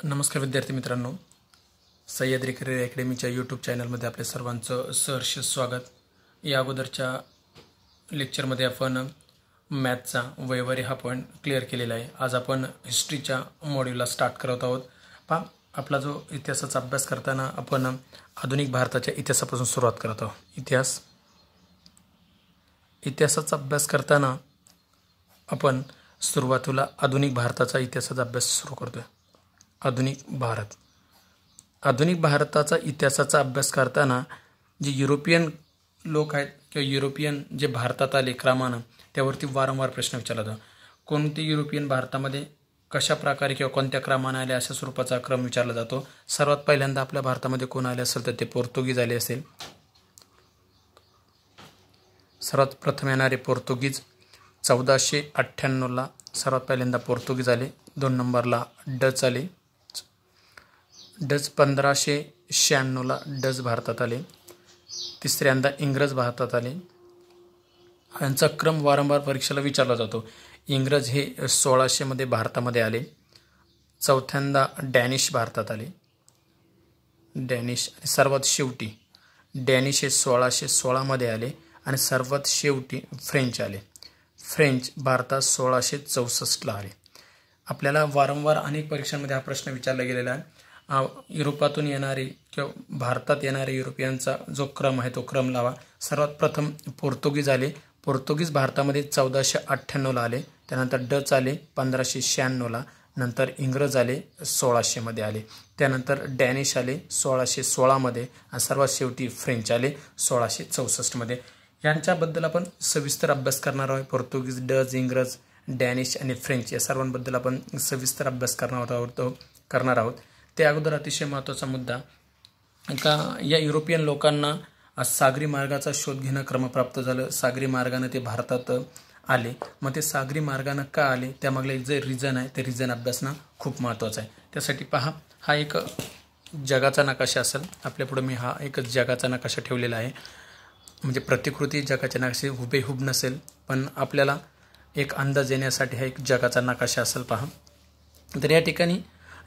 नमस्कार विद्यार्थी मित्रांनो, सह्याद्री करिअर अकॅडमीच्या यूट्यूब चॅनलमध्ये आपल्या सर्वांचं सहर्ष स्वागत। या अगोदरच्या लेक्चरमध्ये आपण मॅथचा व्यवहारी हा पॉईंट क्लिअर केलेला आहे। आज आपण हिस्ट्रीच्या मॉड्यूलला स्टार्ट करत आहोत। पहा, आपला जो इतिहासाचा अभ्यास करताना आपण आधुनिक भारताच्या इतिहासापासून सुरुवात करत आहोत। इतिहासाचा अभ्यास करताना आपण सुरुवातीला आधुनिक भारताचा इतिहासाचा अभ्यास सुरू करतोय। आधुनिक भारताचा इतिहासाचा अभ्यास करताना जे युरोपियन लोक आहेत किंवा युरोपियन जे भारतात आले क्रमानं, त्यावरती वारंवार प्रश्न विचारला जातो। कोणते युरोपियन भारतामध्ये कशा प्रकारे किंवा कोणत्या क्रमाने आले अशा स्वरूपाचा क्रम विचारला जातो। सर्वात पहिल्यांदा आपल्या भारतामध्ये कोण आले असेल तर ते पोर्तुगीज आले असेल। सर्वात प्रथम येणारे पोर्तुगीज 1498ला सर्वात पहिल्यांदा पोर्तुगीज आले। 2 नंबरला डच आले। डच 1596ला डच भारतात आले। तिसऱ्यांदा इंग्रज भारतात आले। यांचा क्रम वारंवार परीक्षेला विचारला जातो। इंग्रज हे 1600 मध्ये भारतामध्ये आले। चौथ्यांदा डॅनिश भारतात आले। डॅनिश आणि सर्वात शेवटी डॅनिश हे 1616 मध्ये आले आणि सर्वात शेवटी फ्रेंच आले। फ्रेंच भारतात 1664ला आले। आपल्याला वारंवार अनेक परीक्षांमध्ये हा प्रश्न विचारला गेलेला आहे। युरोपातून येणारे किंवा भारतात येणारे युरोपियनचा जो क्रम आहे तो क्रम लावा। सर्वात प्रथम पोर्तुगीज आले। पोर्तुगीज भारतामध्ये 1498ला आले। त्यानंतर डच आले 1596ला। नंतर इंग्रज आले 1600 मध्ये आले। त्यानंतर डॅनिश आले 1616 मध्ये आणि सर्वात शेवटी फ्रेंच आले 1664 मध्ये। यांच्याबद्दल आपण सविस्तर अभ्यास करणार आहोत। पोर्तुगीज, डच, इंग्रज, डॅनिश आणि फ्रेंच या सर्वांबद्दल आपण सविस्तर अभ्यास करणार आहोत। त्या अगोदर अतिशय महत्त्वाचा मुद्दा का या युरोपियन लोकांना सागरी मार्गाचा शोध घेणं क्रमप्राप्त झालं। सागरी मार्गाने ते भारतात आले। मग ते सागरी मार्गाने का आले त्यामागले जे रिझन आहे ते रिझन अभ्यासणं खूप महत्त्वाचं आहे। त्यासाठी पहा, हा एक जगाचा नकाशा असेल आपल्यापुढे। मी हा एक जगाचा नकाशा ठेवलेला आहे। म्हणजे प्रतिकृती जगाच्या नकाशे हुबेहूब नसेल, पण आपल्याला एक अंदाज येण्यासाठी हा एक जगाचा नकाशा असेल। पहा, तर या ठिकाणी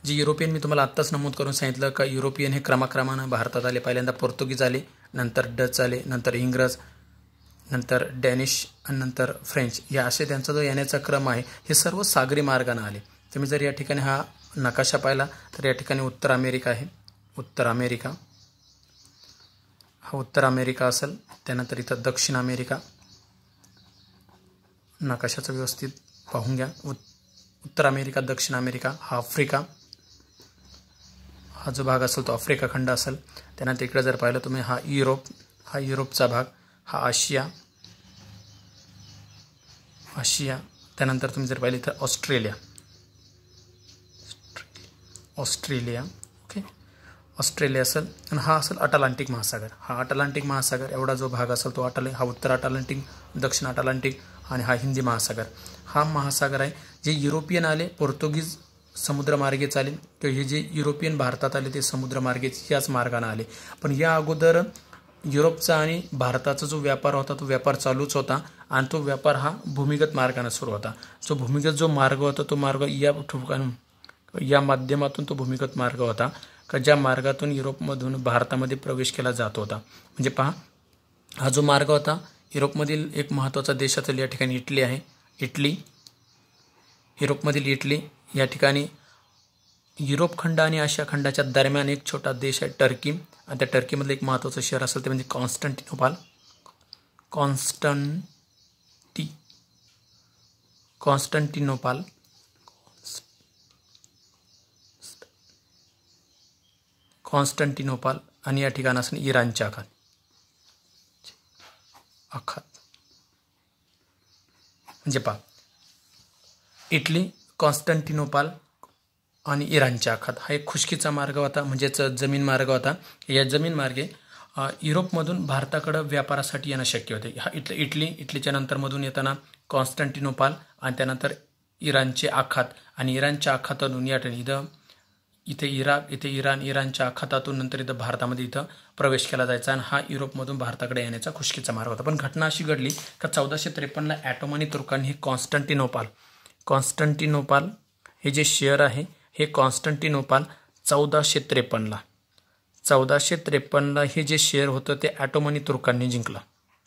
जे युरोपियन मी तुम्हाला आत्ताच नमूद करून सांगितलं का युरोपियन हे क्रमाक्रमानं भारतात आले। पहिल्यांदा पोर्तुगीज आले, नंतर डच आले, नंतर इंग्रज, नंतर डॅनिश आणि नंतर फ्रेंच। या असे त्यांचा जो येण्याचा क्रम आहे हे सर्व सागरी मार्गाने आले। तुम्ही जर या ठिकाणी हा नकाशा पाहिला तर या ठिकाणी उत्तर अमेरिका आहे। उत्तर अमेरिका असेल। त्यानंतर इथं दक्षिण अमेरिका, नकाशाचं व्यवस्थित पाहून घ्या। उत्तर अमेरिका, दक्षिण अमेरिका, हा आफ्रिका, हा जो भाग असेल तो आफ्रिका खंड असेल। त्यानंतर इकडे जर पाहिलं तुम्ही हा युरोपचा भाग, हा आशिया। त्यानंतर तुम्ही जर पाहिलं तर ऑस्ट्रेलिया ओके, ऑस्ट्रेलिया असेल आणि हा असेल अटलांटिक महासागर। हा अटलांटिक महासागर एवढा जो भाग असेल तो हा उत्तर अटलांटिक, दक्षिण अटलांटिक आणि हा हिंदी महासागर। हा महासागर आहे। जे युरोपियन आले पोर्तुगीज समुद्रमार्गेच आले, किंवा हे जे युरोपियन भारतात आले ते समुद्रमार्गेच याच मार्गाने आले। पण या अगोदर युरोपचा आणि भारताचा जो व्यापार होता तो व्यापार चालूच होता आणि तो व्यापार हा भूमिगत मार्गाने सुरू होता। जो भूमिगत जो मार्ग होता तो मार्ग या माध्यमातून तो भूमिगत मार्ग होता का ज्या मार्गातून युरोपमधून भारतामध्ये प्रवेश केला जात होता। म्हणजे पहा, हा जो मार्ग होता युरोपमधील एक महत्त्वाचा देश असेल या ठिकाणी इटली आहे। युरोपमधील इटली या ठिकाणी युरोप खंड आणि आशिया खंडाच्या दरम्यान एक छोटा देश आहे टर्की, आणि त्या टर्कीमधलं एक महत्त्वाचं शहर असेल ते म्हणजे कॉन्स्टंटिनोपाल आणि या ठिकाणी असेल इराणचे आखात। म्हणजे पहा, इटली, कॉन्स्टंटिनोपाल आणि इराणचे आखात हा एक खुशकीचा मार्ग होता, म्हणजेच जमीन मार्ग होता। या जमीन मार्गे युरोपमधून भारताकडे व्यापारासाठी येणं शक्य होते। हा इटलीच्या नंतरमधून येताना कॉन्स्टंटिनोपाल आणि त्यानंतर इराणचे आखात, आणि इराणच्या आखातातून या ठिकाणी इथे इराक, इथे इराण, इराणच्या आखातातून नंतर इथं भारतामध्ये इथं प्रवेश केला जायचा आणि हा युरोपमधून भारताकडे येण्याचा खुशकीचा मार्ग होता। पण घटना अशी घडली का 1453ला ऑटोमनी तुर्कांनी हे कॉन्स्टंटिनोपाल हे जे शहर आहे हे कॉन्स्टंटिनोपाल 1453ला 1453ला हे जे शहर होतं ते ऑटोमनी तुर्कांनी जिंकलं.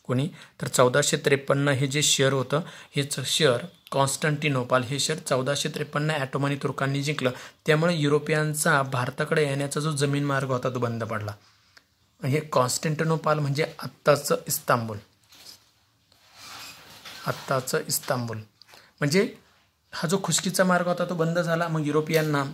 कोणी तर 1453 हे जे शहर होतं हेच शहर कॉन्स्टंटिनोपाल हे शहर 1453 ऑटोमनी तुर्कांनी जिंकलं. त्यामुळे युरोपियनचा भारताकडे येण्याचा जो जमीन मार्ग होता तो बंद पडला. हे कॉन्स्टंटिनोपाल म्हणजे आत्ताचं इस्तांबूल म्हणजे हा जो खुष्कीचा मार्ग होता तो बंद झाला. मग युरोपियनना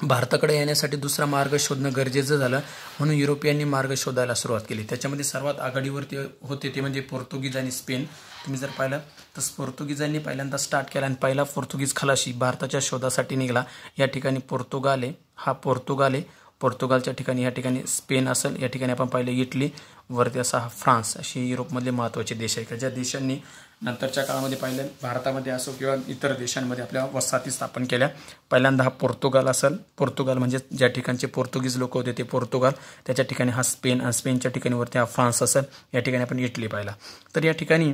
भारताकडे येण्यासाठी दुसरा मार्ग शोधणं गरजेचं झालं. म्हणून युरोपियननी मार्ग शोधायला सुरुवात केली. त्याच्यामध्ये सर्वात आघाडीवरती होते ते म्हणजे पोर्तुगीज आणि स्पेन. तुम्ही जर पाहिलं तर पोर्तुगीजांनी पहिल्यांदा स्टार्ट केला आणि पहिला पोर्तुगीज खलाशी भारताच्या शोधासाठी निघाला. या ठिकाणी पोर्तुगाल आहे. पोर्तुगालच्या ठिकाणी या ठिकाणी स्पेन असेल. या ठिकाणी आपण पाहिलं इटली, वरती असा फ्रान्स, असे युरोपमधले महत्त्वाचे देश आहे का ज्या देशांनी नंतरच्या काळामध्ये पाहिलं भारतामध्ये असो किंवा इतर देशांमध्ये आपल्या वसाहती स्थापन केल्या. पहिल्यांदा हा पोर्तुगाल असेल. पोर्तुगाल म्हणजे ज्या ठिकाणचे पोर्तुगीज लोक होते ते पोर्तुगाल. त्याच्या ठिकाणी हा स्पेन आणि स्पेनच्या ठिकाणी वरती हा फ्रान्स असेल. या ठिकाणी आपण इटली पाहिला. तर या ठिकाणी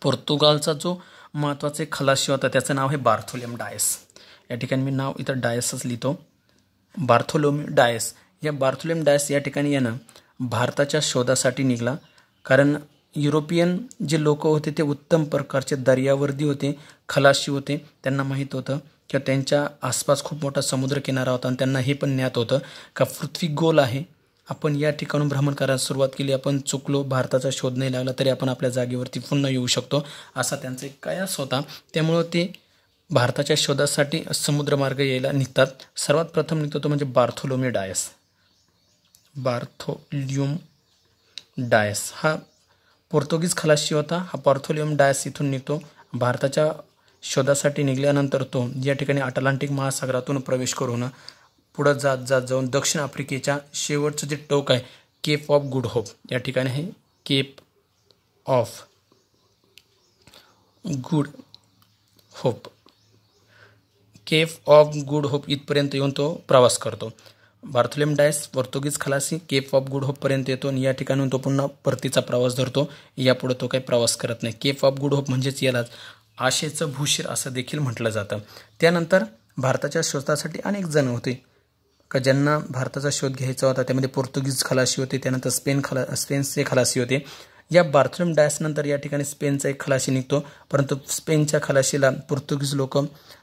पोर्तुगालचा जो महत्त्वाचा खलाशी होता त्याचं नाव आहे बार्थोलेम डायस. या ठिकाणी मी नाव इथं डायसच लिहितो, बार्थोलोम्यू डायस. या बार्थोलेम डायस या ठिकाणी यानं भारताच्या शोधासाठी निघाला. कारण युरोपियन जे लोक होते ते उत्तम प्रकारचे दर्यावर्दी होते, खलाशी होते. त्यांना माहीत होतं की त्यांच्या आसपास खूप मोठा समुद्रकिनारा होता आणि त्यांना हे पण ज्ञात होतं का पृथ्वी गोल आहे. आपण या ठिकाणून भ्रमण करायला सुरुवात केली, आपण चुकलो, भारताचा शोध नाही लागला तरी आपण आपल्या जागेवरती पुन्हा येऊ शकतो असा त्यांचा एक कयास होता. त्यामुळं ते भारताच्या शोधासाठी समुद्रमार्ग यायला निघतात. सर्वात प्रथम निघतो तो म्हणजे बार्थोलोम्यू डायस हा पोर्तुगीज खलाशी होता. हा बार्थोलोम्यू डायस इथून निघतो. भारताच्या शोधासाठी निघाल्यानंतर तो या ठिकाणी अटलांटिक महासागरातून प्रवेश करून पुढं जात जाऊन दक्षिण आफ्रिकेच्या शेवटचं जे टोक आहे केप ऑफ गुड होप या ठिकाणी आहे. केप ऑफ गुड होप इथपर्यंत येऊन तो प्रवास करतो. बार्थोलेम डायस पोर्तुगीज खलासी केप ऑफ गुड होपपर्यंत येतो आणि या ठिकाणून तो पुन्हा परतीचा प्रवास धरतो. यापुढे तो काही प्रवास करत नाही. केप ऑफ गुड होप म्हणजेच यालाच आशेचं भूशिर असं देखील म्हटलं जातं. त्यानंतर भारताच्या शोधासाठी अनेक जण होते का ज्यांना भारताचा शोध घ्यायचा होता. त्यामध्ये पोर्तुगीज खलाशी होते, त्यानंतर स्पेनचे खलाशी होते. या बार्थोलेम डायस नंतर या ठिकाणी स्पेनचा एक खलाशी निघतो, परंतु स्पेनच्या खलाशीला पोर्तुगीज लोक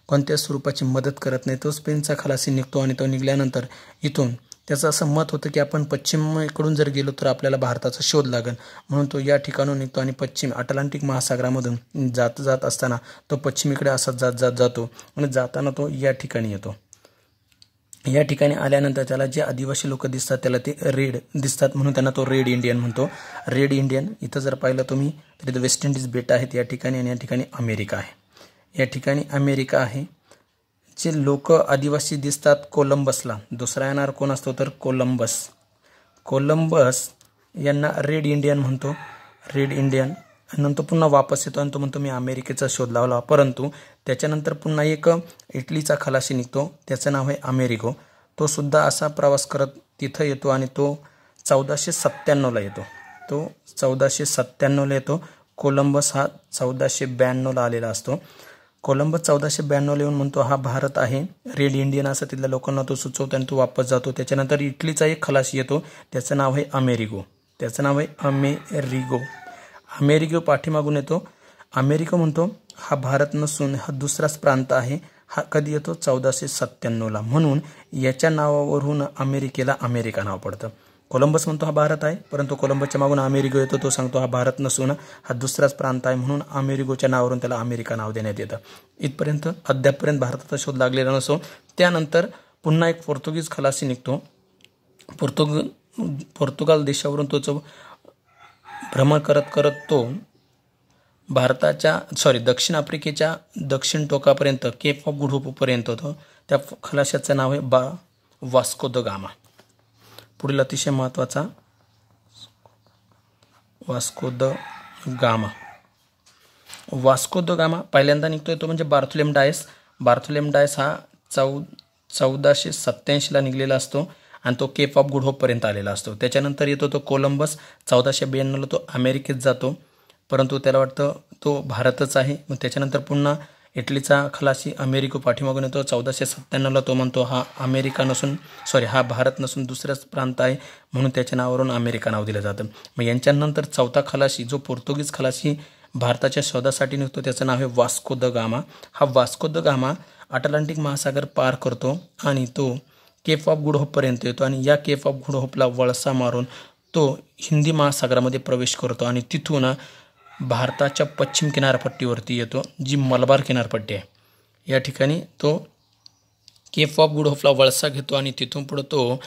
कोणत्या स्वरूपाची मदत करत नाही. तो स्पेनचा खलाशी निघतो आणि तो निघाल्यानंतर इथून त्याचं असं मत होतं की आपण पश्चिमेकडून जर गेलो तर आपल्याला भारताचा शोध लागेल. म्हणून तो या ठिकाणून निघतो आणि पश्चिम अटलांटिक महासागरामधून जात असताना तो पश्चिमेकडे असा जातो आणि जाताना तो या ठिकाणी येतो. या ठिकाणी आल्यानंतर त्याला जे आदिवासी लोक दिसतात त्याला ते रेड दिसतात, म्हणून त्यांना तो रेड इंडियन म्हणतो. रेड इंडियन इथं जर पाहिलं तुम्ही तर इथं वेस्ट इंडिज बेट आहेत या ठिकाणी आणि या ठिकाणी अमेरिका आहे. या ठिकाणी अमेरिका आहे. जे लोक आदिवासी दिसतात कोलंबसला दुसरा येणार कोण असतो तर कोलंबस यांना रेड इंडियन म्हणतो. रेड इंडियन नंतर पुन्हा वापस येतो आणि तो म्हणतो मी अमेरिकेचा शोध लावला. परंतु त्याच्यानंतर पुन्हा एक इटलीचा खलाशी निघतो, त्याचं नाव आहे अमेरिको. तो सुद्धा असा प्रवास करत तिथं येतो आणि तो 1497ला येतो. कोलंबस हा 1492ला आलेला असतो. कोलंबस 1492 येऊन म्हणतो हा भारत आहे. रेड इंडियन असं तिथल्या लोकांना तो सुचवतो आणि तो वापस जातो. त्याच्यानंतर इटलीचा एक खलाशी येतो, त्याचं नाव आहे अमेरिगो पाठीमागून येतो. अमेरिका म्हणतो हा भारत नसून हा दुसराच प्रांत आहे. हा कधी येतो 1497ला. म्हणून याच्या नावावरून अमेरिकेला अमेरिका नाव पडतं. कोलंबस म्हणतो हा भारत आहे, परंतु कोलंबसच्या मागून अमेरिगो येतो. तो सांगतो हा भारत नसून हा दुसराच प्रांत आहे, म्हणून अमेरिगोच्या नावावरून त्याला अमेरिका नाव देण्यात येतं. इथपर्यंत अद्यापपर्यंत भारताचा शोध लागलेला नसो. त्यानंतर पुन्हा एक पोर्तुगीज खलासी निघतो. पोर्तुगाल देशावरून तोच भ्रमण करत तो दक्षिण आफ्रिकेच्या दक्षिण टोकापर्यंत केप ऑफ गुड होपपर्यंत होतो. त्या खलाशाचं नाव आहे वास्को द गामा. पुढील अतिशय महत्त्वाचा वास्को द गामा पहिल्यांदा निघतोय तो म्हणजे बार्थोलेम डायस हा 1487ला निघलेला असतो आणि तो केप ऑफ गुड होपपर्यंत आलेला असतो. त्याच्यानंतर येतो तो कोलंबस 1492ला तो अमेरिकेत जातो, परंतु त्याला वाटतं तो भारतच आहे. मग त्याच्यानंतर पुन्हा इटलीचा खलासी अमेरिको पाठीमागून येतो. 1497ला तो म्हणतो हा अमेरिका नसून हा भारत नसून दुसराच प्रांत आहे, म्हणून त्याच्या नावावरून अमेरिका नाव दिलं जातं. मग यांच्यानंतर चौथा खलासी जो पोर्तुगीज खलासी भारताच्या शोधासाठी निघतो त्याचं नाव आहे वास्को द गामा. हा वास्को द गामा अटलांटिक महासागर पार करतो आणि तो केप ऑफ गुड होपपर्यंत येतो आणि या केप ऑफ गुड होपला वळसा मारून तो हिंदी महासागरामध्ये प्रवेश करतो आणि तिथून भारताच्या पश्चिम किनारपट्टीवरती येतो, जी मलबार किनारपट्टी आहे. या ठिकाणी तो केप ऑफ गुड होपला वळसा घेतो आणि तिथून पुढे तो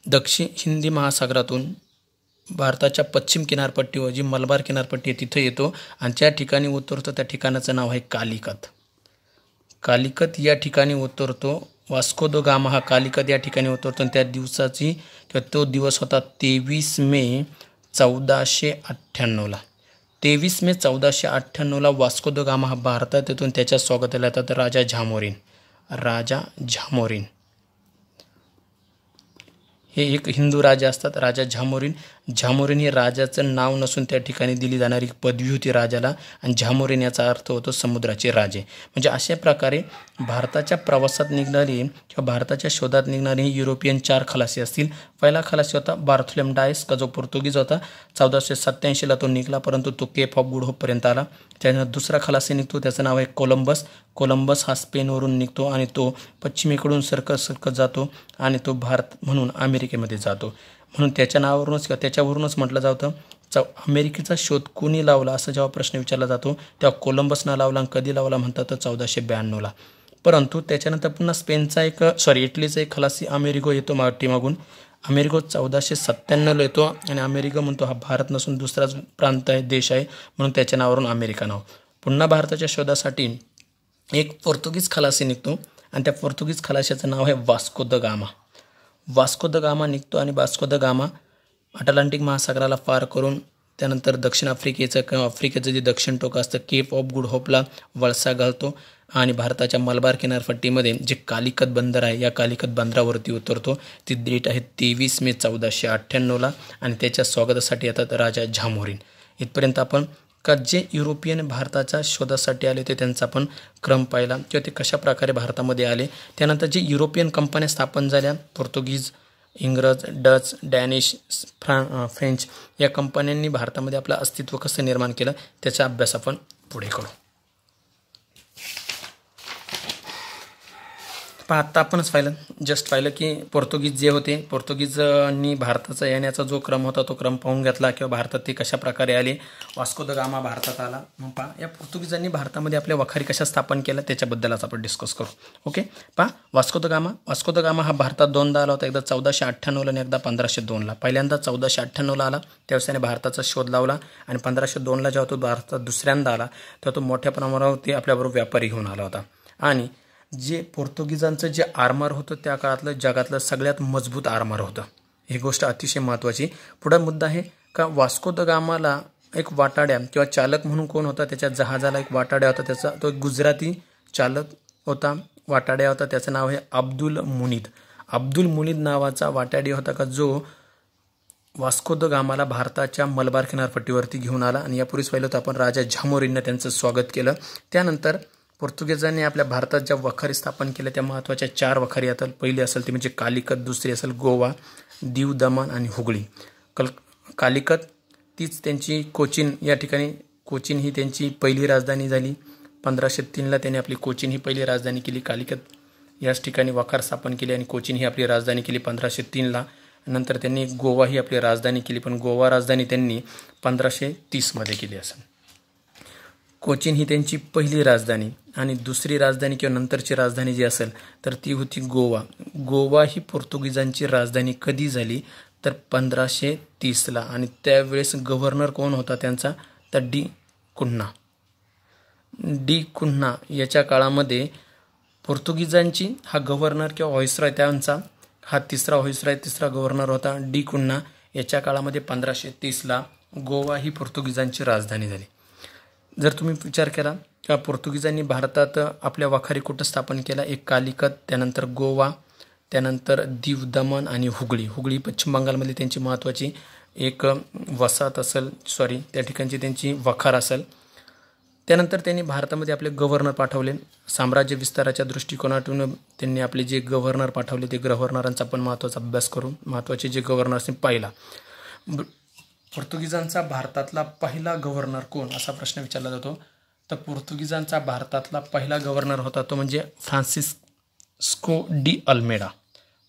दक्षिण हिंदी महासागरातून भारताच्या पश्चिम किनारपट्टीवर जी मलबार किनारपट्टी आहे तिथं येतो आणि ज्या ठिकाणी उतरतो त्या ठिकाणाचं नाव आहे कालिकत. कालिकत या ठिकाणी उतरतो. वास्को द गामा हा कालिकत या ठिकाणी उतरतो आणि त्या दिवसाची किंवा तो दिवस होता 23 मे 1498ला. 23 मे 1498ला वास्को द गामा हा भारतात येतो आणि त्याच्या स्वागताला येतात राजा झामोरीन. हे एक हिंदू राजा असतात, राजा झामोरीन हे राजाचं नाव नसून त्या ठिकाणी दिली जाणारी पदवी होती राजाला आणि झामोरीन याचा अर्थ होतो समुद्राचे राजे. म्हणजे अशा प्रकारे भारताच्या प्रवासात निघणारी किंवा भारताच्या शोधात निघणारी युरोपियन 4 खलासी असतील. पहिला खलासी होता बार्थोलोमेव डायस का जो पोर्तुगीज होता. 1487ला तो निघाला, परंतु तो केप ऑफ गुड होपपर्यंत आला. त्यानंतर दुसरा खलासी निघतो, त्याचं नाव आहे कोलंबस हा स्पेनवरून निघतो आणि तो पश्चिमेकडून सरकत जातो आणि तो भारत म्हणून अमेरिकेमध्ये जातो. म्हणून त्याच्या नावावरूनच किंवा त्याच्यावरूनच म्हटलं जातं अमेरिकेचा शोध कोणी लावला असं जेव्हा प्रश्न विचारला जातो तेव्हा कोलंबसनं लावला. आणि कधी लावला म्हणतात तर 1492ला. परंतु त्याच्यानंतर पुन्हा इटलीचा एक खलासी अमेरिगो येतो पाठीमागून. अमेरिगो 1497ला येतो आणि अमेरिका म्हणतो हा भारत नसून दुसराच प्रांत आहे, देश आहे, म्हणून त्याच्या नावावरून अमेरिका नाव. पुन्हा भारताच्या शोधासाठी एक पोर्तुगीज खलासी निघतो आणि त्या पोर्तुगीज खलाशाचं नाव आहे वास्को द गामा निघतो आणि वास्को द गामा अटलांटिक महासागराला पार करून त्यानंतर दक्षिण आफ्रिकेचं जे दक्षिण टोक असतं केप ऑफ गुड होपला वळसा घालतो आणि भारताच्या मलबार किनारपट्टीमध्ये जे कालिकत बंदर आहे या कालिकत बंदरावरती उतरतो. ती डेट आहे 23 मे 1498ला आणि त्याच्या स्वागतासाठी येतात राजा झामोरीन. इथपर्यंत आपण का जे युरोपियन भारताच्या शोधासाठी आले होते त्यांचा पण क्रम पाहिला किंवा ते कशा प्रकारे भारतामध्ये आले. त्यानंतर जे युरोपियन कंपन्या स्थापन झाल्या पोर्तुगीज, इंग्रज, डच, डॅनिश, फ्रेंच या कंपन्यांनी भारतामध्ये आपलं अस्तित्व कसं निर्माण केलं त्याचा अभ्यास आपण पुढे करू. आत्ता आपणच पाहिलं की पोर्तुगीज जे होते पोर्तुगीजनी भारताचा येण्याचा जो क्रम होता तो क्रम पाहून घेतला किंवा भारतात ते कशा प्रकारे आले. वास्को द गामा भारतात आला. मग या पोर्तुगीजांनी भारतामध्ये आपल्या वखारी कशा स्थापन केल्या त्याच्याबद्दलच आपण डिस्कस करू. ओके. वास्को द गामा हा भारतात दोनदा आला होता, एकदा 1498ला आणि एकदा 1502ला. पहिल्यांदा 1498ला आला त्यावेळेस त्याने भारताचा शोध लावला आणि 1502ला जेव्हा तो भारतात दुसऱ्यांदा आला तेव्हा तो मोठ्या प्रमाणावरती आपल्याबरोबर व्यापारी घेऊन आला होता. आणि जे पोर्तुगीजांचं जे आर्मर होतं त्या काळातलं जगातलं सगळ्यात मजबूत आर्मर होतं. ही गोष्ट अतिशय महत्त्वाची. पुढे मुद्दा आहे का वास्को द गामाला एक वाटाड्या किंवा चालक म्हणून कोण होता, त्याच्या जहाजाला एक वाटाड्या होता, त्याचा तो एक गुजराती चालक होता, वाटाड्या होता, त्याचं नाव आहे अब्दुल मुनीद नावाचा वाटाडी होता का जो वास्को द गामाला भारताच्या मलबार किनारपट्टीवरती घेऊन आला. आणि यापूर्वीच पाहिलं होतं आपण राजा झामोरीननं त्यांचं स्वागत केलं. त्यानंतर पोर्तुगीजांनी आपल्या भारतात ज्या वखारी स्थापन केल्या त्या महत्त्वाच्या 4 वखारी येतात. पहिली असेल ती म्हणजे कालिकत, दुसरी असेल गोवा, दीव दमण आणि हुगळी. कालिकत तीच त्यांची कोचीन ही त्यांची पहिली राजधानी झाली. 1503ला त्यांनी आपली कोचीन ही पहिली राजधानी केली. कालिकत याच ठिकाणी वखार स्थापन केली आणि कोचीन ही आपली राजधानी केली 1503ला. नंतर त्यांनी गोवा ही आपली राजधानी केली, पण गोवा राजधानी त्यांनी 1530मध्ये केली असेल. कोचीन ही त्यांची पहिली राजधानी आणि दुसरी राजधानी किंवा नंतरची राजधानी जी असेल तर ती होती गोवा ही पोर्तुगीजांची राजधानी कधी झाली तर 1530ला. आणि त्यावेळेस गव्हर्नर कोण होता त्यांचा तर डी कुन्हा याच्या काळामध्ये पोर्तुगीजांची हा गव्हर्नर किंवा व्हाईसरॉय त्यांचा हा तिसरा गव्हर्नर होता डी कुन्हा. याच्या काळामध्ये 1530ला गोवा ही पोर्तुगीजांची राजधानी झाली. जर तुम्ही विचार केला किंवा पोर्तुगीजांनी भारतात आपल्या वखारी कुठं स्थापन केला, एक कालिकत, त्यानंतर गोवा, त्यानंतर दीव दमण आणि हुगळी पश्चिम बंगालमध्ये त्यांची महत्त्वाची एक वसाहत असेल, त्या ठिकाणची त्यांची वखार असेल. त्यानंतर त्यांनी भारतामध्ये आपले गव्हर्नर पाठवले. साम्राज्य विस्ताराच्या दृष्टिकोनातून त्यांनी आपले जे गव्हर्नर पाठवले ते गव्हर्नरांचा पण महत्त्वाचा अभ्यास करून महत्त्वाचे जे गव्हर्नर्सनी पाहिला. पोर्तुगीजांचा भारतातला पहिला गव्हर्नर कोण असा प्रश्न विचारला जातो. तर पोर्तुगीजांचा भारतातला पहिला गव्हर्नर होता तो म्हणजे Francisco de Almeida.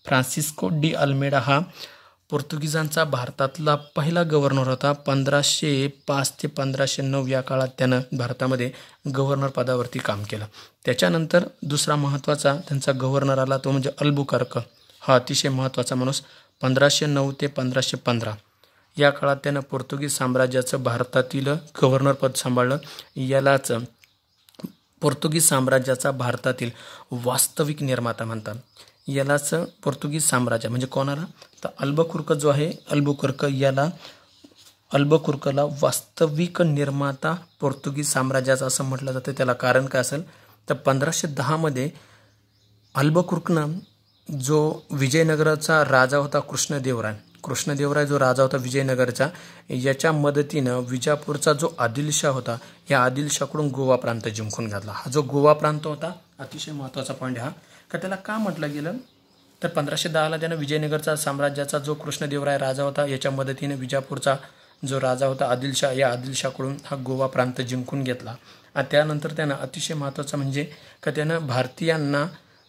Francisco de Almeida हा पोर्तुगीजांचा भारतातला पहिला गव्हर्नर होता. 1505 ते 1509 या काळात त्यानं भारतामध्ये गव्हर्नर पदावरती काम केलं. त्याच्यानंतर दुसरा महत्त्वाचा त्यांचा गव्हर्नर आला तो म्हणजे अल्बुकर्क. हा अतिशय महत्त्वाचा माणूस. 1509 ते 1515 या काळात त्यानं पोर्तुगीज साम्राज्याचं भारतातील गव्हर्नरपद सांभाळलं. यालाच पोर्तुगीज साम्राज्याचा भारतातील वास्तविक निर्माता म्हणतात. यालाच पोर्तुगीज साम्राज्य म्हणजे कोणाला तर अल्बुकर्क जो आहे अल्बुकर्कला वास्तविक निर्माता पोर्तुगीज साम्राज्याचा असं म्हटलं जातं. त्याला कारण काय असेल तर 1510 अल्बुकर्कनं जो विजयनगरचा राजा होता कृष्णदेवराय जो राजा होता विजयनगरचा, याच्या मदतीनं विजापूरचा जो आदिलशाह होता या आदिलशाहकडून गोवा प्रांत जिंकून घेतला. हा जो गोवा प्रांत होता अतिशय महत्त्वाचा पॉईंट हा का त्याला का म्हटलं गेलं तर 1510 त्यानं विजयनगरचा साम्राज्याचा जो कृष्णदेवराय राजा होता याच्या मदतीने विजापूरचा जो राजा होता आदिलशाह या आदिलशाहकडून हा गोवा प्रांत जिंकून घेतला. आणि त्यानंतर त्यानं अतिशय महत्त्वाचं म्हणजे का त्यानं भारतीयांना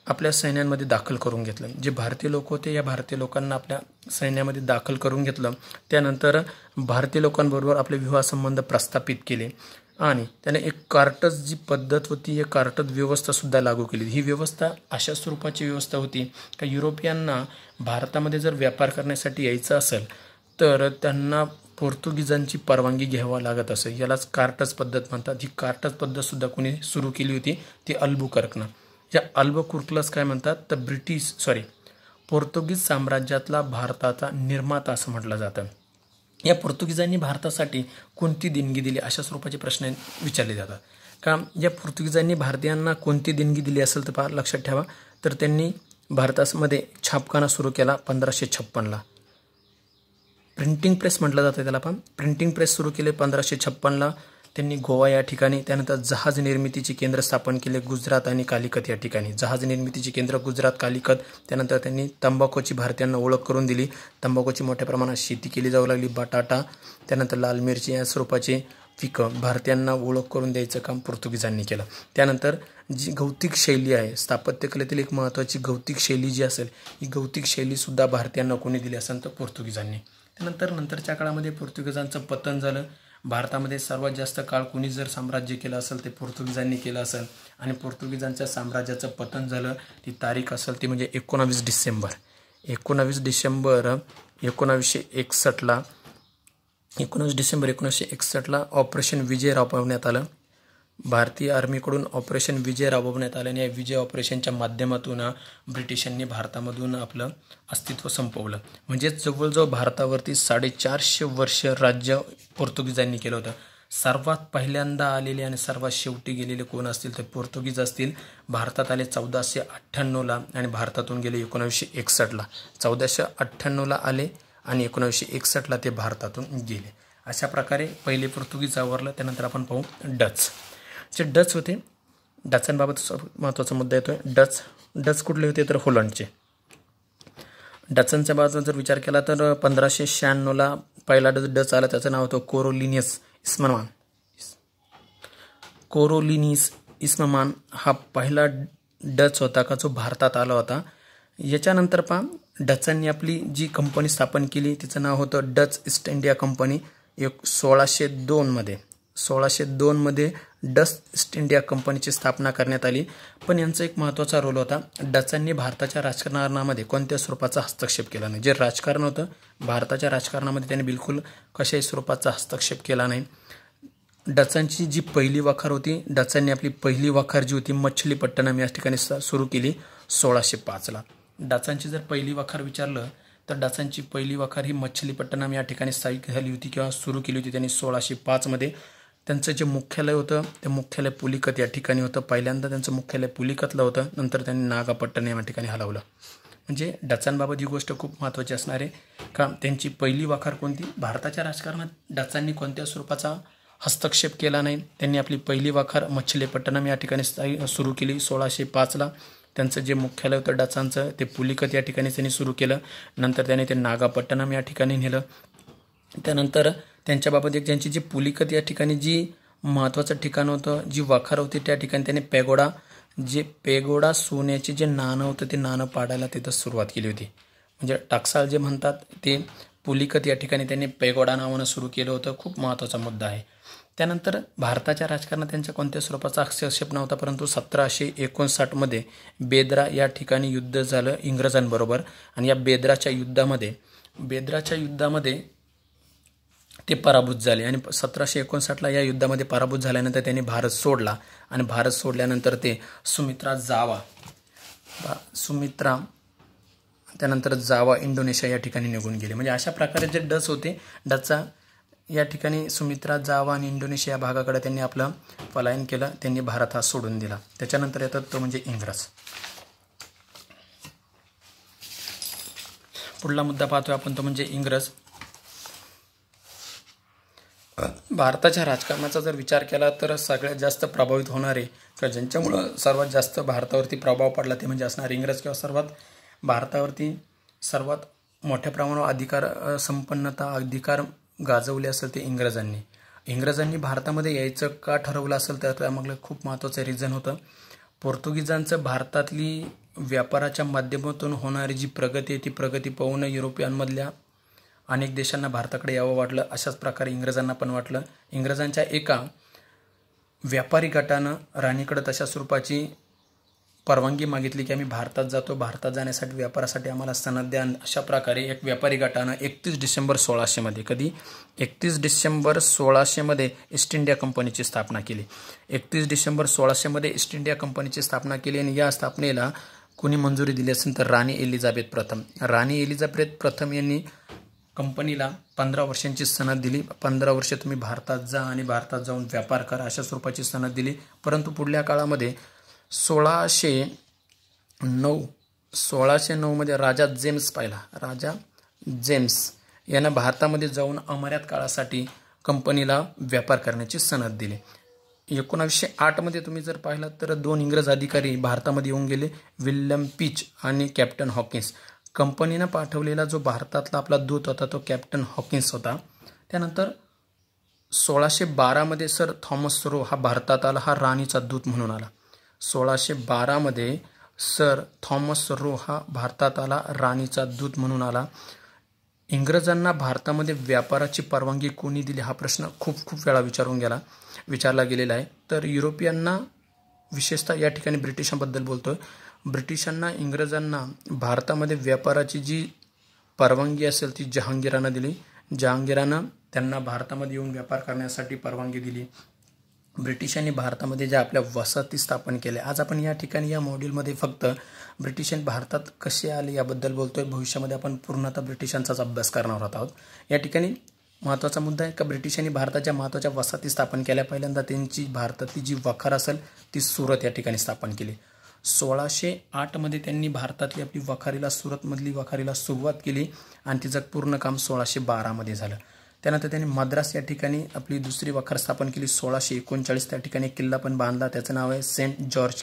आपल्या सैन्यांमध्ये दाखल करून घेतलं. जे भारतीय लोक होते या भारतीय लोकांना आपल्या सैन्यामध्ये दाखल करून घेतलं. त्यानंतर भारतीय लोकांबरोबर आपले विवाह संबंध प्रस्थापित केले आणि त्याने एक कार्टज जी पद्धत होती एक कार्टज व्यवस्थासुद्धा लागू केली. ही व्यवस्था अशा स्वरूपाची व्यवस्था होती का युरोपियांना भारतामध्ये जर व्यापार करण्यासाठी यायचं असेल तर त्यांना पोर्तुगीजांची परवानगी घ्यावा लागत असे. यालाच कार्टज पद्धत म्हणतात. ही कार्टज पद्धतसुद्धा कोणी सुरू केली होती ती अल्बुकर्कनं. या अल्बुकर्कलाच काय म्हणतात तर पोर्तुगीज साम्राज्यातला भारताचा निर्माता असं म्हटलं जातं. या पोर्तुगीजांनी भारतासाठी कोणती देणगी दिली अशा स्वरूपाचे प्रश्न विचारले जातात. का या पोर्तुगीजांनी भारतीयांना कोणती देणगी दिली असेल तर लक्षात ठेवा तर त्यांनी भारतामध्ये छापखाना सुरू केला 1556. प्रिंटिंग प्रेस म्हटलं जातं त्याला. पण प्रिंटिंग प्रेस सुरू केले 1556. त्यांनी गोवा या ठिकाणी. त्यानंतर जहाज निर्मितीची केंद्र स्थापन केले गुजरात आणि कालिकत या ठिकाणी. जहाज निर्मितीची केंद्र गुजरात कालिकत. त्यानंतर त्यांनी तंबाखूची भारतीयांना ओळख करून दिली. तंबाखूची मोठ्या प्रमाणात शेती केली जाऊ लागली. बटाटा त्यानंतर लाल मिरची या स्वरूपाचे पिकं भारतीयांना ओळख करून द्यायचं काम पोर्तुगीजांनी केलं. त्यानंतर जी गौतिक शैली आहे स्थापत्यकलेतील एक महत्त्वाची गौतिक शैली जी असेल ही गौतिक शैलीसुद्धा भारतीयांना कोणी दिली असेल तर पोर्तुगीजांनी. नंतरच्या काळामध्ये पोर्तुगीजांचं पतन झालं. भारतामध्ये सर्वात जास्त काळ कुणी जर साम्राज्य केलं असेल ते पोर्तुगीजांनी केलं असेल आणि पोर्तुगीजांच्या साम्राज्याचं पतन झालं. ती तारीख असेल ती म्हणजे 19 डिसेंबर 1961 ऑपरेशन विजय राबवण्यात आलं. भारतीय आर्मीकडून ऑपरेशन विजय राबवण्यात आलं आणि या विजय ऑपरेशनच्या माध्यमातून ब्रिटिशांनी भारतामधून आपलं अस्तित्व संपवलं. म्हणजे जवळजवळ भारतावरती 450 वर्ष राज्य पोर्तुगीजांनी केलं होतं. सर्वात पहिल्यांदा आलेले आणि सर्वात शेवटी गेलेले कोण असतील तर पोर्तुगीज असतील. भारतात आले 1498 आणि भारतातून गेले 1961. 1498 आले आणि 1961 ते भारतातून गेले. अशा प्रकारे पहिले पोर्तुगीज आवरलं. त्यानंतर आपण पाहू जे डच होते. डचांबाबत महत्त्वाचा मुद्दा येतोय. डच कुठले होते तर होलंडचे. डचांच्या बाबतीत जर विचार केला तर 1596 पहिला डच आला. त्याचं नाव होतं कोरोलिनिस इस्ममान हा पहिला डच होता का जो भारतात आला होता. याच्यानंतर डचांनी आपली जी कंपनी स्थापन केली तिचं नाव होतं Dutch east India company. 1602 Dutch east India कंपनीची स्थापना करण्यात आली. पण यांचा एक महत्त्वाचा रोल होता. डचांनी भारताच्या राजकारणामध्ये कोणत्या स्वरूपाचा हस्तक्षेप केला नाही. जे राजकारण होतं भारताच्या राजकारणामध्ये त्यांनी बिलकुल कशाही स्वरूपाचा हस्तक्षेप केला नाही. डचांची जी पहिली वखार होती डचांनी आपली पहिली वखार जी होती मछलीपट्टणम या ठिकाणी सुरू केली 1605. डचांची जर पहिली वखार विचारलं तर डचांची पहिली वखार ही मछलीपट्टणम या ठिकाणी स्थायिक झाली होती किंवा सुरू केली होती त्यांनी 1605. त्यांचं जे मुख्यालय होतं ते मुख्यालय पुलिकत या ठिकाणी होतं. पहिल्यांदा त्यांचं मुख्यालय पुलिकतला होतं. नंतर त्यांनी नागापट्टणम या ठिकाणी हलवलं. म्हणजे डचांबाबत ही गोष्ट खूप महत्त्वाची असणार आहे का त्यांची पहिली वखार कोणती. भारताच्या राजकारणात डचांनी कोणत्या स्वरूपाचा हस्तक्षेप केला नाही. त्यांनी आपली पहिली वाखार मच्छलीपट्टणम या ठिकाणी सुरू केली 1605ला. त्यांचं जे मुख्यालय होतं डचांचं ते पुलिकत या ठिकाणी त्यांनी सुरू केलं. नंतर त्याने ते नागापट्टणम या ठिकाणी नेलं. त्यानंतर त्यांच्याबाबत एक त्यांची जी पुलिकत या ठिकाणी जी महत्त्वाचं ठिकाण होतं, जी वाखार होती, त्या ठिकाणी त्याने पेगोडा सोन्याचे जे नाणं होतं ते नाणं पाडायला तिथं सुरुवात केली होती. म्हणजे टाकसाळ जे म्हणतात ते पुलिकत या ठिकाणी त्यांनी पेगोडा नावानं सुरू केलं होतं. खूप महत्त्वाचा मुद्दा आहे. त्यानंतर भारताच्या राजकारणात त्यांच्या कोणत्या स्वरूपाचा हस्तक्षेप नव्हता, परंतु 1759मध्ये बेद्रा या ठिकाणी युद्ध झालं इंग्रजांबरोबर. आणि या बेद्राच्या युद्धामध्ये ते पराभूत झाले. आणि 1759ला या युद्धामध्ये पराभूत झाल्यानंतर त्यांनी भारत सोडला. आणि भारत सोडल्यानंतर ते त्यानंतर जावा इंडोनेशिया या ठिकाणी निघून गेले. म्हणजे अशा प्रकारे जे डच होते, डचचा या ठिकाणी सुमित्रा, जावा आणि इंडोनेशिया या भागाकडे त्यांनी आपलं पलायन केलं. त्यांनी भारत हा सोडून दिला. त्याच्यानंतर येतात तो म्हणजे इंग्रज. पुढला मुद्दा पाहतोय आपण तो म्हणजे इंग्रज. भारताच्या राजकारणाचा जर विचार केला तर सगळ्यात जास्त प्रभावित होणारे किंवा ज्यांच्यामुळं सर्वात जास्त भारतावरती प्रभाव पडला ते म्हणजे असणार इंग्रज, किंवा भारतावरती सर्वात मोठ्या प्रमाणावर अधिकार गाजवले असेल ते इंग्रजांनी. इंग्रजांनी भारतामध्ये यायचं का ठरवलं असेल तर त्यामागलं खूप महत्त्वाचं रिझन होतं. पोर्तुगीजांचं भारतातली व्यापाराच्या माध्यमातून होणारी जी प्रगती आहे ती प्रगती पाहून युरोपियनमधल्या अनेक देशांना भारताकडे यावं वाटलं. अशाच प्रकारे इंग्रजांना पण वाटलं. इंग्रजांच्या एका व्यापारी गटानं राणीकडे तशा स्वरूपाची परवानगी मागितली की आम्ही भारतात जातो, भारतात जाण्यासाठी व्यापारासाठी आम्हाला सनद द्या. अशा प्रकारे एक व्यापारी गटानं 31 डिसेंबर 1600मध्ये 31 डिसेंबर 1600मध्ये ईस्ट इंडिया कंपनीची स्थापना केली. 31 डिसेंबर 1600मध्ये ईस्ट इंडिया कंपनीची स्थापना केली. आणि या स्थापनेला कोणी मंजुरी दिली असेल तर राणी एलिझाबेथ प्रथम यांनी कंपनीला 15 वर्षांची सनद दिली. 15 वर्ष तुम्ही भारतात जा आणि भारतात जाऊन व्यापार करा अशा स्वरूपाची सनद दिली. परंतु पुढल्या काळामध्ये 1609मध्ये राजा जेम्स यानं भारतामध्ये जाऊन अमर्याद काळासाठी कंपनीला व्यापार करण्याची सनद दिली. 1908मध्ये तुम्ही जर पाहिलात तर 2 इंग्रज अधिकारी भारतामध्ये येऊन गेले, विल्यम पिच आणि कॅप्टन हॉकिन्स. कंपनीनं पाठवलेला जो भारतातला आपला दूत होता तो कॅप्टन हॉकिन्स होता. त्यानंतर 1612मध्ये सर थॉमस रो हा भारतात आला, हा राणीचा दूत म्हणून आला. 1612मध्ये सर थॉमस रो हा भारतात आला, राणीचा दूत म्हणून आला. इंग्रजांना भारतामध्ये व्यापाराची परवानगी कोणी दिली हा प्रश्न खूप वेळा विचारला गेलेला आहे. तर युरोपियनना, विशेषतः या ठिकाणी ब्रिटिशांबद्दल बोलतोय, ब्रिटिशांना इंग्रजांना भारतामध्ये व्यापाराची जी परवानगी असेल ती जहांगीरानं दिली. जहांगीरानं त्यांना भारतामध्ये येऊन व्यापार करण्यासाठी परवानगी दिली. ब्रिटिशांनी भारतामध्ये ज्या आपल्या वसाहती स्थापन केल्या. आज आपण या ठिकाणी या मॉड्यूलमध्ये फक्त ब्रिटिशांनी भारतात कसे आले याबद्दल बोलतोय. भविष्यामध्ये आपण पूर्णतः ब्रिटिशांचाच अभ्यास करणार आहोत. या ठिकाणी महत्त्वाचा मुद्दा आहे का ब्रिटिशांनी भारताच्या महत्त्वाच्या वसाहती स्थापन केल्या. पहिल्यांदा त्यांची भारतातली जी वखार असेल ती सुरत या ठिकाणी स्थापन केली. 1608मध्ये त्यांनी भारतातली आपली सुरतमधली वखारीला सुरुवात केली आणि तिचं पूर्ण काम 1612मध्ये झालं. त्यानंतर त्यांनी मद्रास या ठिकाणी आपली दुसरी वखार स्थापन केली. 1639 त्या ठिकाणी एक किल्ला पण बांधला, त्याचं नाव आहे सेंट जॉर्ज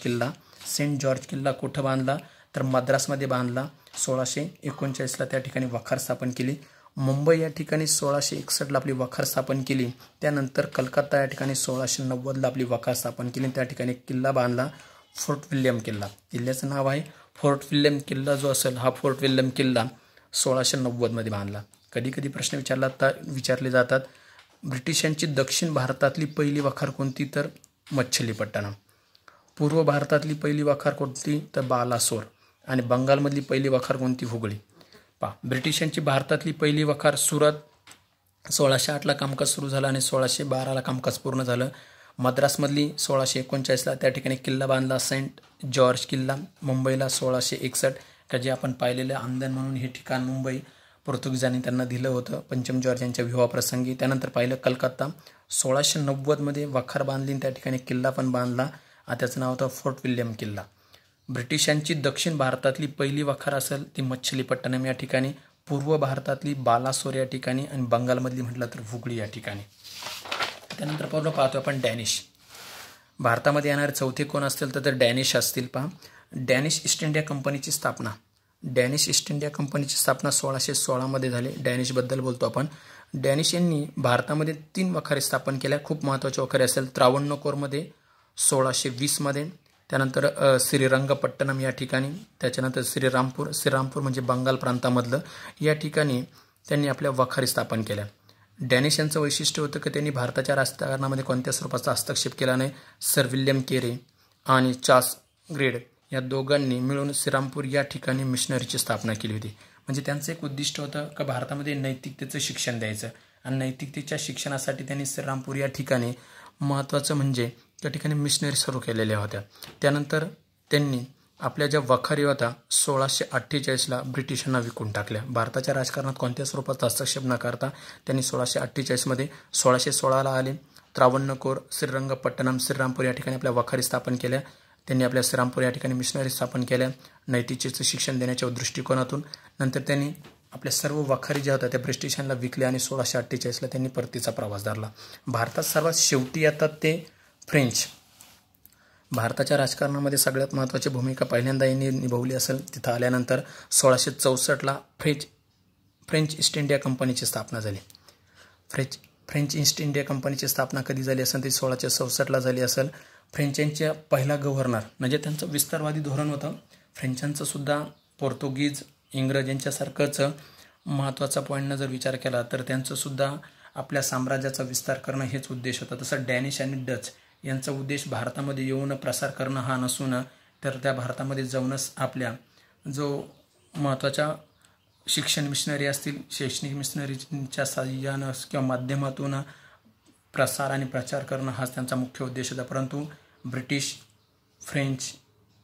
किल्ला. कुठं बांधला तर मद्रासमध्ये बांधला. 1639ला त्या ठिकाणी वखार स्थापन केली. मुंबई या ठिकाणी 1661ला आपली वखार स्थापन केली. त्यानंतर कलकत्ता या ठिकाणी 1690ला आपली वखार स्थापन केली. त्या ठिकाणी एक किल्ला बांधला, फोर्ट विल्यम किल्ला. किल्ल्याचं नाव आहे फोर्ट विल्यम किल्ला. जो असेल हा फोर्ट विल्यम किल्ला 1690मध्ये बांधला. कधी प्रश्न विचारले जातात. ब्रिटिशांची दक्षिण भारतातली पहिली वखार कोणती तर मच्छलीपट्टणम. पूर्व भारतातली पहिली वखार कोणती तर बालासोर. आणि बंगालमधली पहिली वखार कोणती हुगळी. ब्रिटिशांची भारतातली पहिली वखार सुरत. 1608ला कामकाज सुरू झालं आणि 1612ला कामकाज पूर्ण झालं. मद्रासमधली 1639ला त्या ठिकाणी किल्ला बांधला, सेंट जॉर्ज किल्ला. मुंबईला 1661 का जे आपण पाहिलेलं अंदन म्हणून हे ठिकाण मुंबई पोर्तुगीजांनी त्यांना दिलं होतं पंचम जॉर्ज यांच्या विवाहाप्रसंगी. त्यानंतर पाहिलं कलकत्ता. 1690मध्ये वखार बांधली, त्या ठिकाणी किल्ला पण बांधला, त्याचं नाव होतं फोर्ट विल्यम किल्ला. ब्रिटिशांची दक्षिण भारतातली पहिली वखार असेल ती मच्छलीपट्टणम या ठिकाणी, पूर्व भारतातली बालासोर या ठिकाणी आणि बंगालमधली म्हटलं तर हुगळी या ठिकाणी. त्यानंतर पाहतो आपण डॅनिश. भारतामध्ये येणारे चौथे कोण असतील तर डॅनिश असतील. पहा, डॅनिश ईस्ट इंडिया कंपनीची स्थापना. डॅनिश ईस्ट इंडिया कंपनीची स्थापना 1616 झाली. डॅनिशबद्दल बोलतो आपण. डॅनिश यांनी भारतामध्ये 3 वखारे स्थापन केल्या. खूप महत्त्वाचे वखारे असेल. त्रावणकोरमध्ये 1620, त्यानंतर श्रीरंगपट्टणम या ठिकाणी, त्याच्यानंतर श्रीरामपूर म्हणजे बंगाल प्रांतामधलं, या ठिकाणी त्यांनी आपल्या वखारी स्थापन केल्या. डॅनिश यांचं वैशिष्ट्य होतं की त्यांनी भारताच्या राजकारणामध्ये कोणत्या स्वरूपाचा हस्तक्षेप केला नाही. सर विल्यम केरे आणि चार्ल्स ग्रेड या दोघांनी मिळून श्रीरामपूर या ठिकाणी मिशनरीची स्थापना केली होती. म्हणजे त्यांचं एक उद्दिष्ट होतं की भारतामध्ये नैतिकतेचं शिक्षण द्यायचं, आणि नैतिकतेच्या शिक्षणासाठी त्यांनी श्रीरामपूर या ठिकाणी महत्त्वाचं म्हणजे त्या ठिकाणी मिशनरी सुरू केलेल्या होत्या. त्यानंतर त्यांनी आपल्या ज्या वखारी होता 1648ला ब्रिटिशांना विकून टाकल्या. भारताच्या राजकारणात कोणत्या स्वरूपात हस्तक्षेप न करता त्यांनी 1648 1616 आले. त्रावणकोर, श्रीरंगपट्टणम, श्रीरामपूर या ठिकाणी आपल्या वखारी स्थापन केल्या. त्यांनी आपल्या श्रीरामपूर या ठिकाणी मिशनरी स्थापन केल्या नैतिकतेचं शिक्षण देण्याच्या दृष्टिकोनातून. नंतर त्यांनी आपल्या सर्व वखारी ज्या होत्या त्या ब्रिटिशांना विकल्या आणि 1648ला त्यांनी परतीचा प्रवास धरला. भारतात सर्वात शेवटी येतात ते फ्रेंच. भारताच्या राजकारणामध्ये सगळ्यात महत्त्वाची भूमिका पहिल्यांदा यांनी निभावली असेल. तिथं आल्यानंतर 1664ला फ्रेंच ईस्ट इंडिया कंपनीची स्थापना झाली. फ्रेंच ईस्ट इंडिया कंपनीची स्थापना कधी झाली असेल ती 1664ला झाली असेल. फ्रेंचांच्या पहिला गव्हर्नर, म्हणजे त्यांचं विस्तारवादी धोरण होतं. फ्रेंचांचं सुद्धा पोर्तुगीज, इंग्रज यांच्यासारखंच महत्त्वाचा पॉईंटनं जर विचार केला तर त्यांचं सुद्धा आपल्या साम्राज्याचा विस्तार करणं हेच उद्देश होता. तसं डॅनिश आणि डच यांचा उद्देश भारतामध्ये येऊन प्रसार करणं हा नसून तर त्या भारतामध्ये जाऊनच आपल्या जो महत्त्वाच्या शिक्षण मिशनरी असतील, शैक्षणिक मिशनरीच्या साहाय्यानं किंवा माध्यमातून प्रसार आणि प्रचार करणं हाच त्यांचा मुख्य उद्देश होता. परंतु ब्रिटिश, फ्रेंच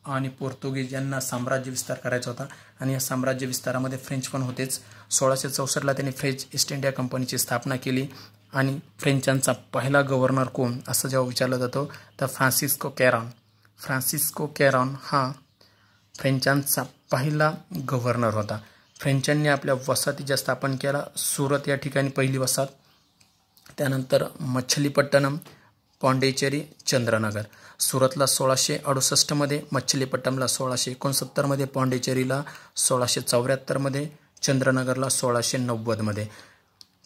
आणि पोर्तुगीज यांना साम्राज्य विस्तार करायचा होता आणि या साम्राज्य विस्तारामध्ये फ्रेंच पण होतेच. 1664ला त्यांनी फ्रेंच ईस्ट इंडिया कंपनीची स्थापना केली. आणि फ्रेंचांचा पहिला गव्हर्नर कोण असं जेव्हा विचारलं जातं तर फ्रान्सिस्को कॅरॉन हा फ्रेंचांचा पहिला गव्हर्नर होता. फ्रेंचांनी आपल्या वसाहती ज्या स्थापन केला, सुरत या ठिकाणी पहिली वसाहत, त्यानंतर मच्छलीपट्टणम, पॉंडिचेरी, चंद्रनगर. सुरतला 1668, मच्छलीपट्टणमला 1669, पॉंडिचेरीला 1674, चंद्रनगरला 1690.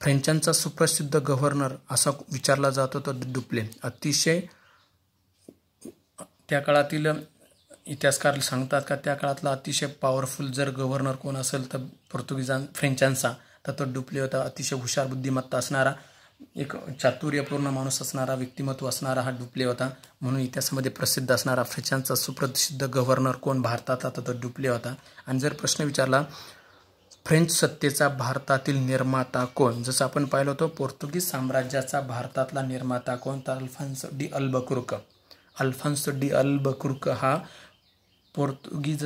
फ्रेंचांचा सुप्रसिद्ध गव्हर्नर असा विचारला जातो तो डुप्ले. अतिशय त्या काळातील इतिहासकार सांगतात का त्या काळातला अतिशय पॉवरफुल जर गव्हर्नर कोण असेल तर फ्रेंचांचा तर तो डुप्ले होता. अतिशय हुशार, बुद्धिमत्ता असणारा, एक चातुर्यपूर्ण माणूस असणारा, व्यक्तिमत्व असणारा हा डुप्ले होता. म्हणून इतिहासामध्ये प्रसिद्ध असणारा फ्रेंचांचा सुप्रसिद्ध गव्हर्नर कोण भारतात तर तो डुप्ले होता. आणि जर प्रश्न विचारला फ्रेंच सत्तेचा भारतातील निर्माता कोण, जसं आपण पाहिलं होतं पोर्तुगीज साम्राज्याचा भारतातला निर्माता कोण तर अल्फान्सो डी अल्बुकर्क हा पोर्तुगीज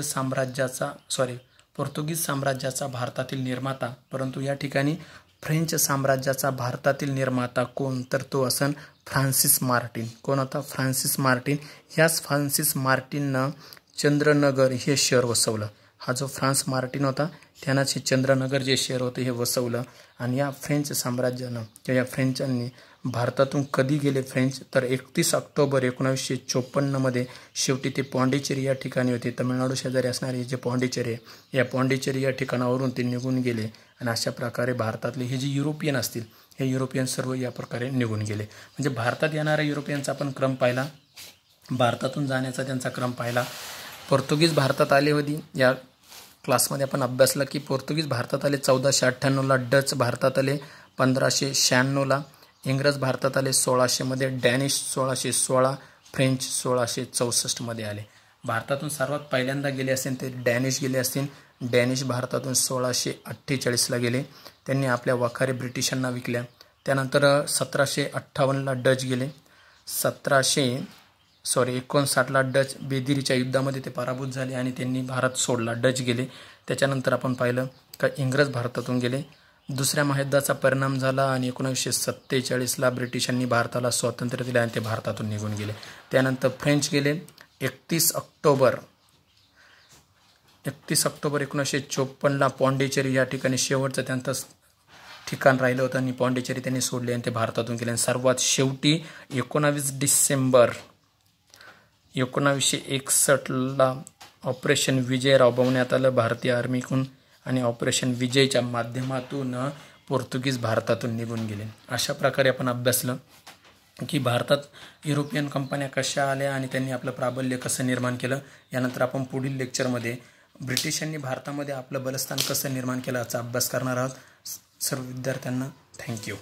साम्राज्याचा भारतातील निर्माता. परंतु या ठिकाणी फ्रेंच साम्राज्याचा भारतातील निर्माता कोण तर तो असन फ्रान्सिस मार्टिन. कोण होता? Francis Martin. ह्याच फ्रान्सिस मार्टिननं चंद्रनगर हे शहर वसवलं. हा जो फ्रान्स मार्टिन होता त्यानंच हे चंद्रनगर जे शहर होतं हे वसवलं. आणि या फ्रेंच साम्राज्यानं किंवा या फ्रेंचांनी भारतातून कधी गेले फ्रेंच तर 31 ऑक्टोबर 1954 शेवटी ते पॉंडिचेरी या ठिकाणी होते. तमिळनाडू शेजारी असणारे जे पॉंडिचेरी आहे या पॉंडिचेरी या ठिकाणावरून ते निघून गेले. आणि अशा प्रकारे भारतातले हे जे युरोपियन असतील हे युरोपियन सर्व या प्रकारे निघून गेले. म्हणजे भारतात येणाऱ्या युरोपियनचा आपण क्रम पाहिला, भारतातून जाण्याचा त्यांचा क्रम पाहिला. पोर्तुगीज भारतात आले होती. या क्लासमध्ये आपण अभ्यासलं की पोर्तुगीज भारतात आले 1498ला, डच भारतात आले 1596ला, इंग्रज भारतात आले 1600, डॅनिश 1616, फ्रेंच 1664 आले. भारतातून सर्वात पहिल्यांदा गेले असतील ते डॅनिश गेले असतील. डॅनिश भारतातून 1648ला गेले. त्यांनी आपल्या वखारी ब्रिटिशांना विकल्या. त्यानंतर 1758ला डच गेले. 1759ला डच बेदिरीच्या युद्धामध्ये ते पराभूत झाले आणि त्यांनी भारत सोडला, डच गेले. त्याच्यानंतर आपण पाहिलं का इंग्रज भारतातून गेले. दुसऱ्या महायुद्धाचा परिणाम झाला आणि 1947ला ब्रिटिशांनी भारताला स्वातंत्र्य दिले आणि ते भारतातून निघून गेले. त्यानंतर फ्रेंच गेले. 31 ऑक्टोबर 1954ला पॉंडिचेरी या ठिकाणी शेवटचं त्यांचं ठिकाण राहिलं होतं आणि पॉंडिचेरी त्यांनी सोडले आणि ते भारतातून गेले. आणि सर्वात शेवटी 19 डिसेंबर 1961ला ऑपरेशन विजय राबवण्यात आलं भारतीय आर्मीकडून आणि ऑपरेशन विजयच्या माध्यमातून पोर्तुगीज भारतातून निघून गेले. अशा प्रकारे आपण अभ्यासलं की भारतात युरोपियन कंपन्या कशा आल्या आणि त्यांनी आपलं प्राबल्य कसं निर्माण केलं. यानंतर आपण पुढील लेक्चरमध्ये ब्रिटिशांनी भारतामध्ये आपलं बलस्थान कसं निर्माण केलं याचा अभ्यास करणार आहोत. सर्व विद्यार्थ्यांना थँक्यू.